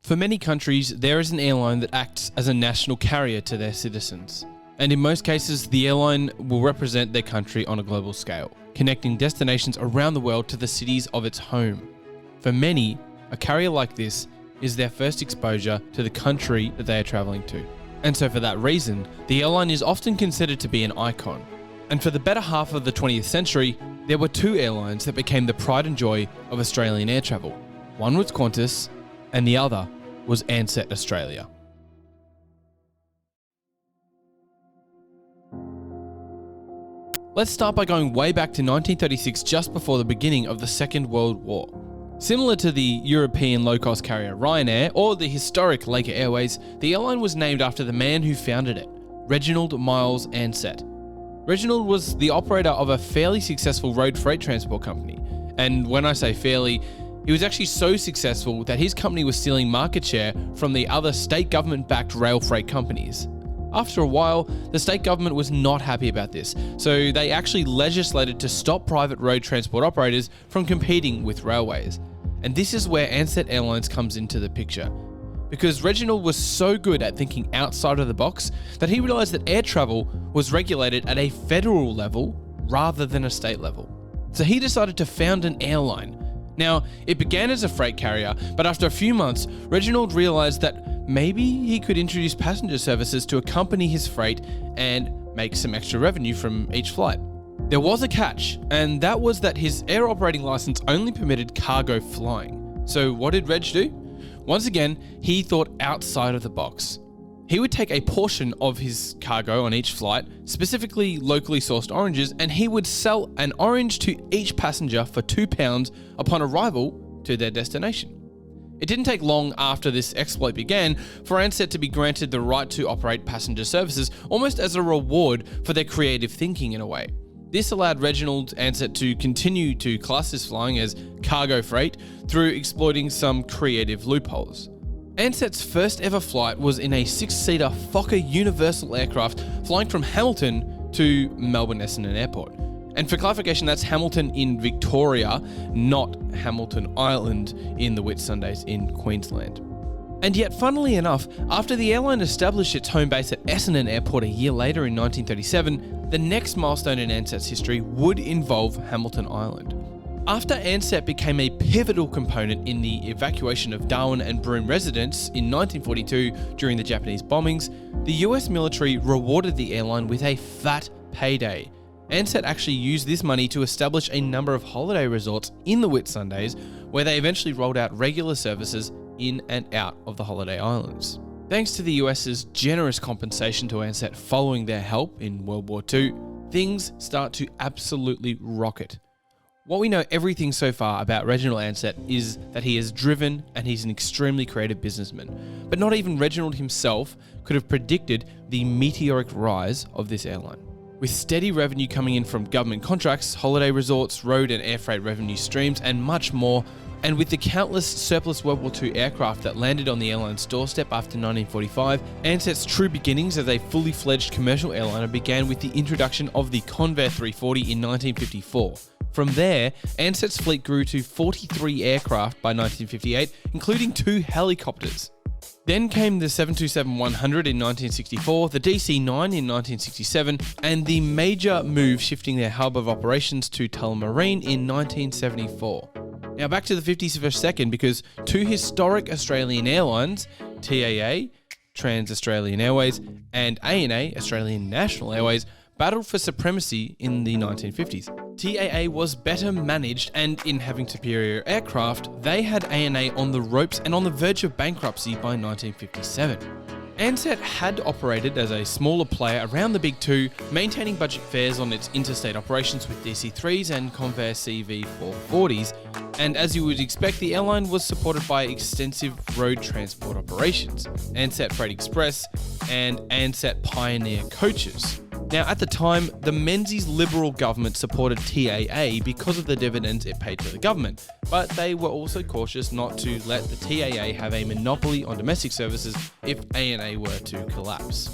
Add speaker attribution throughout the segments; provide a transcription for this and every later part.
Speaker 1: For many countries, there is an airline that acts as a national carrier to their citizens. And in most cases, the airline will represent their country on a global scale, connecting destinations around the world to the cities of its home. For many, a carrier like this is their first exposure to the country that they are traveling to. And so for that reason, the airline is often considered to be an icon. And for the better half of the 20th century, there were two airlines that became the pride and joy of Australian air travel. One was Qantas, and the other was Ansett Australia. Let's start by going way back to 1936, just before the beginning of the Second World War. Similar to the European low-cost carrier Ryanair or the historic Laker Airways, the airline was named after the man who founded it, Reginald Miles Ansett. Reginald was the operator of a fairly successful road freight transport company. And when I say fairly, he was actually so successful that his company was stealing market share from the other state government-backed rail freight companies. After a while, the state government was not happy about this, so they actually legislated to stop private road transport operators from competing with railways. And this is where Ansett Airlines comes into the picture. Because Reginald was so good at thinking outside of the box that he realised that air travel was regulated at a federal level rather than a state level. So he decided to found an airline. Now, it began as a freight carrier, but after a few months, Reginald realised that maybe he could introduce passenger services to accompany his freight and make some extra revenue from each flight. There was a catch, and that was that his air operating license only permitted cargo flying. So what did Reg do? Once again, he thought outside of the box. He would take a portion of his cargo on each flight, specifically locally sourced oranges, and he would sell an orange to each passenger for £2 upon arrival to their destination. It didn't take long after this exploit began for Ansett to be granted the right to operate passenger services, almost as a reward for their creative thinking in a way. This allowed Reginald Ansett to continue to class his flying as cargo freight through exploiting some creative loopholes. Ansett's first ever flight was in a 6-seater Fokker Universal aircraft flying from Hamilton to Melbourne Essendon Airport. And for clarification, that's Hamilton in Victoria, not Hamilton Island in the Whitsundays in Queensland. And yet, funnily enough, after the airline established its home base at Essendon Airport a year later in 1937, the next milestone in Ansett's history would involve Hamilton Island. After Ansett became a pivotal component in the evacuation of Darwin and Broome residents in 1942 during the Japanese bombings, the US military rewarded the airline with a fat payday. Ansett actually used this money to establish a number of holiday resorts in the Whitsundays, where they eventually rolled out regular services in and out of the holiday islands. Thanks to the US's generous compensation to Ansett following their help in World War II, things start to absolutely rocket. What we know everything so far about Reginald Ansett is that he is driven and he's an extremely creative businessman. But not even Reginald himself could have predicted the meteoric rise of this airline. With steady revenue coming in from government contracts, holiday resorts, road and air freight revenue streams, and much more, and with the countless surplus World War II aircraft that landed on the airline's doorstep after 1945, Ansett's true beginnings as a fully fledged commercial airliner began with the introduction of the Convair 340 in 1954. From there, Ansett's fleet grew to 43 aircraft by 1958, including 2 helicopters. Then came the 727-100 in 1964, the DC-9 in 1967, and the major move shifting their hub of operations to Tullamarine in 1974. Now back to the 50s for a second, because 2 historic Australian airlines, TAA, Trans-Australian Airways, and ANA, Australian National Airways, battled for supremacy in the 1950s. TAA was better managed, and in having superior aircraft, they had ANA on the ropes and on the verge of bankruptcy by 1957. Ansett had operated as a smaller player around the big two, maintaining budget fares on its interstate operations with DC-3s and Convair CV-440s, and as you would expect, the airline was supported by extensive road transport operations, Ansett Freight Express and Ansett Pioneer Coaches. Now, at the time, the Menzies Liberal government supported TAA because of the dividends it paid to the government, but they were also cautious not to let the TAA have a monopoly on domestic services if ANA were to collapse.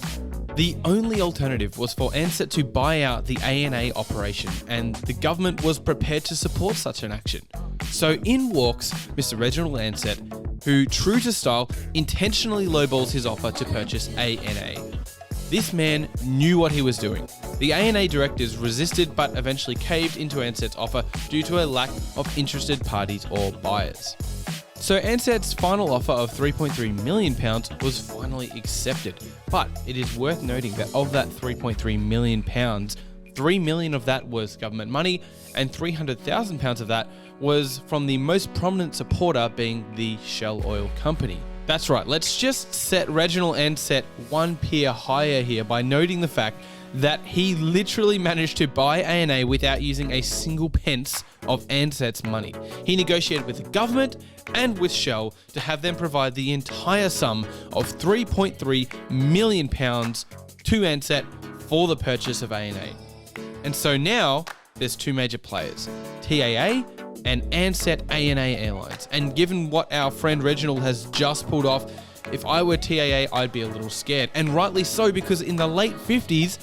Speaker 1: The only alternative was for Ansett to buy out the ANA operation, and the government was prepared to support such an action. So in walks Mr. Reginald Ansett who, true to style, intentionally lowballs his offer to purchase ANA. This man knew what he was doing. The ANA directors resisted but eventually caved into Ansett's offer due to a lack of interested parties or buyers. So Ansett's final offer of £3.3 million was finally accepted, but it is worth noting that of that £3.3 million, £3 million of that was government money and £300,000 of that was from the most prominent supporter, being the Shell Oil Company. That's right, let's just set Reginald Ansett one peer higher here by noting the fact that he literally managed to buy ANA without using a single pence of Ansett's money. He negotiated with the government and with Shell to have them provide the entire sum of £3.3 million to Ansett for the purchase of ANA. And so now there's two major players, TAA and Ansett ANA Airlines. And given what our friend Reginald has just pulled off, if I were TAA, I'd be a little scared. And rightly so, because in the late 50s,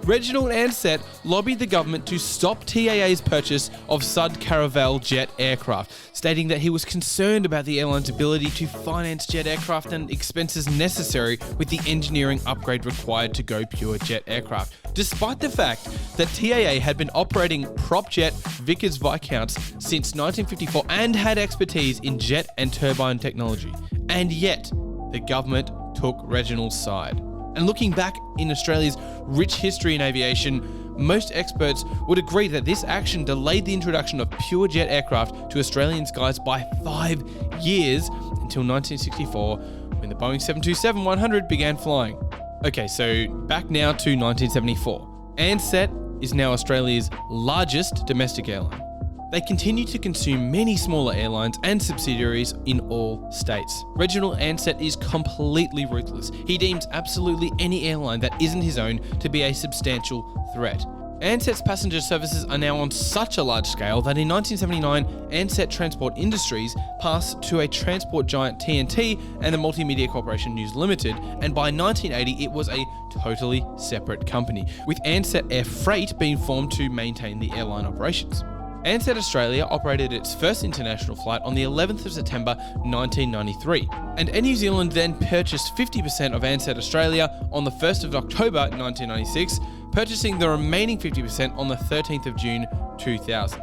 Speaker 1: Reginald Ansett lobbied the government to stop TAA's purchase of Sud Caravel jet aircraft, stating that he was concerned about the airline's ability to finance jet aircraft and expenses necessary with the engineering upgrade required to go pure jet aircraft, despite the fact that TAA had been operating prop jet Vickers Viscounts since 1954 and had expertise in jet and turbine technology. And yet, the government took Reginald's side. And looking back in Australia's rich history in aviation, most experts would agree that this action delayed the introduction of pure jet aircraft to Australian skies by 5 years until 1964, when the Boeing 727-100 began flying. Okay, so back now to 1974. Ansett is now Australia's largest domestic airline. They continue to consume many smaller airlines and subsidiaries in all states. Reginald Ansett is completely ruthless. He deems absolutely any airline that isn't his own to be a substantial threat. Ansett's passenger services are now on such a large scale that in 1979, Ansett Transport Industries passed to a transport giant TNT and the Multimedia Corporation News Limited, and by 1980 it was a totally separate company, with Ansett Air Freight being formed to maintain the airline operations. Ansett Australia operated its first international flight on the 11th of September 1993, and Air New Zealand then purchased 50% of Ansett Australia on the 1st of October 1996, purchasing the remaining 50% on the 13th of June 2000.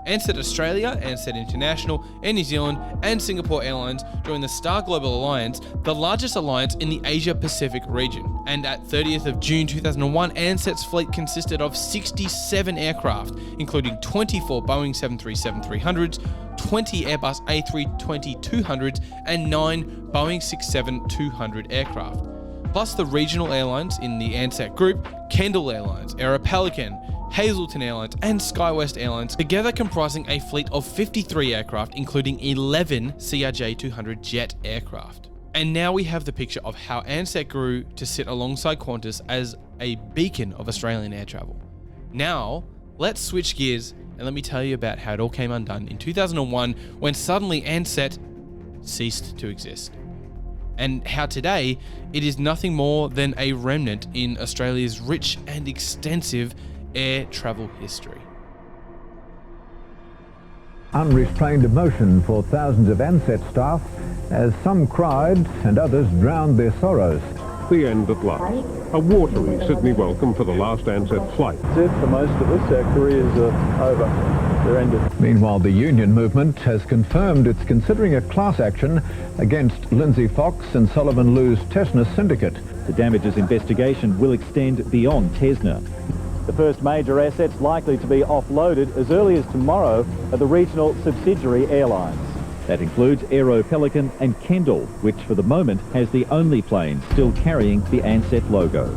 Speaker 1: Ansett Australia, Ansett International, Air New Zealand and Singapore Airlines joined the Star Global Alliance, the largest alliance in the Asia-Pacific region. And at 30th of June 2001, Ansett's fleet consisted of 67 aircraft, including 24 Boeing 737-300s, 20 Airbus A320-200s and 9 Boeing 767-200 aircraft. Plus the regional airlines in the Ansett Group, Kendall Airlines, Aeropelican, Hazelton Airlines and SkyWest Airlines, together comprising a fleet of 53 aircraft, including 11 CRJ-200 jet aircraft. And now we have the picture of how Ansett grew to sit alongside Qantas as a beacon of Australian air travel. Now, let's switch gears and let me tell you about how it all came undone in 2001 when suddenly Ansett ceased to exist. And how today it is nothing more than a remnant in Australia's rich and extensive air travel history.
Speaker 2: Unrestrained emotion for thousands of Ansett staff as some cried and others drowned their sorrows.
Speaker 3: The end at last. A watery Sydney welcome for the last Ansett flight.
Speaker 4: That's it for most of us. Our careers are over. They're ended.
Speaker 2: Meanwhile, the union movement has confirmed it's considering a class action against Lindsay Fox and Sullivan Lou's Tesna syndicate.
Speaker 5: The damages investigation will extend beyond Tesna. The first major assets likely to be offloaded as early as tomorrow are the regional subsidiary airlines. That includes Aeropelican and Kendall, which for the moment has the only plane still carrying the Ansett logo.